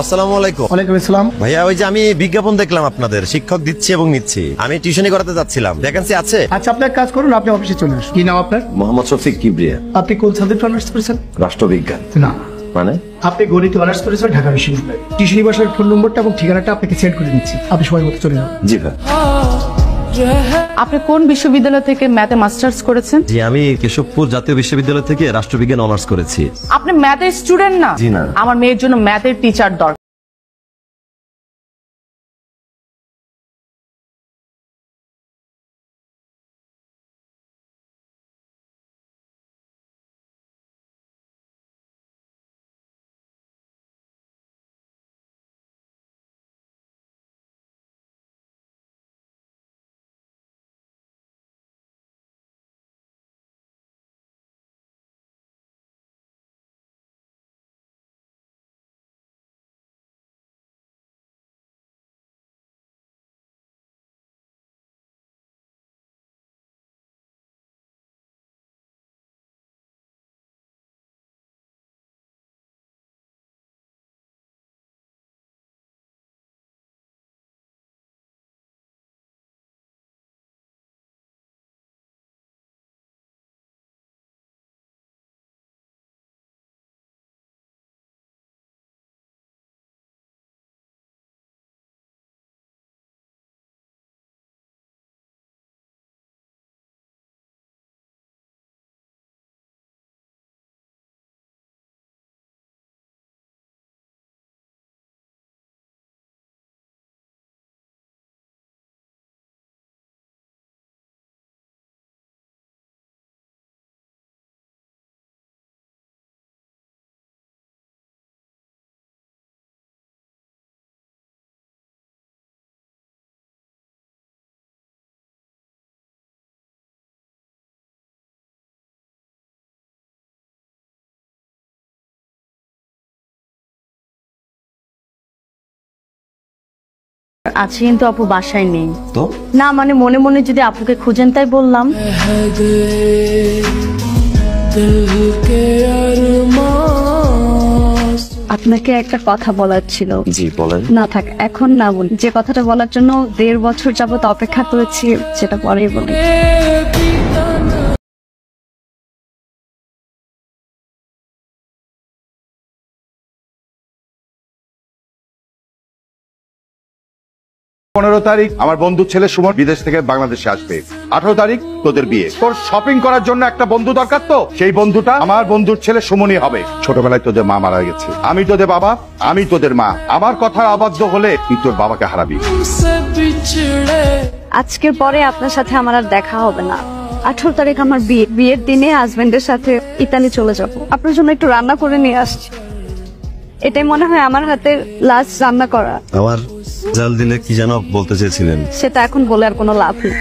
আসসালামু আলাইকুম। ওয়ালাইকুম আসসালাম। ভাইয়া, ওই যে আমি বিজ্ঞাপন দেখলাম আপনাদের, শিক্ষক দিচ্ছি এবং নিচ্ছি, আমি টিউশনি করাতে যাচ্ছিলাম, ভ্যাকেন্সি আছে? আচ্ছা, আপনি এক কাজ করুন, আপনি অফিসে চলে আসুন। কি নাম আপনার? মোহাম্মদ শফিক কিবরিয়া। আপনি কোন সাবজেক্ট অনার্স করেছেন? রাষ্ট্রবিজ্ঞান। না, মানে? আপনি গণিত অনার্স করেছেন ঢাকা বিশ্ববিদ্যালয়ে। টিউশনি বাসার ফোন নম্বরটা এবং ঠিকানাটা আপনাকে সেন্ড করে দিচ্ছি, আপনি সময় মতো চলে যান। জি ভাই। আপনি কোন বিশ্ববিদ্যালয় থেকে ম্যাথে মাস্টার্স করেছেন? জি, আমি কেশবপুর জাতীয় বিশ্ববিদ্যালয় থেকে রাষ্ট্রবিজ্ঞান অনার্স করেছি। আপনি ম্যাথের স্টুডেন্ট না? জি না। আমার মেয়ের জন্য ম্যাথের টিচার দরকার। আছে কিন্তু আপু বাসায় নেই। তো না মানে মনে মনে যদি আপুকে খুঁজেন তাই বললাম। আপনাকে একটা কথা বলার ছিল। জি বলেন। না থাক, এখন না বলি। যে কথাটা বলার জন্য 1.5 বছর যাবত অপেক্ষা করেছি সেটা পরেই বলি। পনেরো তারিখ আমার বন্ধুর ছেলে সুমন বিদেশ থেকে বাংলাদেশে আসবে। 18 তারিখ তোদের বিয়ে। তোর শপিং করার জন্য একটা বন্ধু দরকার, তো সেই বন্ধুটা আমার বন্ধুর ছেলে সুমনই হবে। ছোটবেলায় তোদের মা মারা গেছে, আমি তোদের বাবা, আমি তোদের মা। আমার কথা অবাধ্য হলে তুই তোর বাবাকে হারাবি। আজকের পরে আপনার সাথে আমার আর দেখা হবে না। 18 তারিখ আমার বিয়ে। বিয়ের দিনে হাজবেন্ডের সাথে ইতালি চলে যাব। আপনার জন্য একটু রান্না করে নিয়ে আসছি। এটাই মনে হয় আমার হাতের লাস্ট রান্না করা। আমার জাল দিলে কি যেন বলতে চেয়েছিলেন? সেটা এখন বলে আর কোনো লাভ নেই।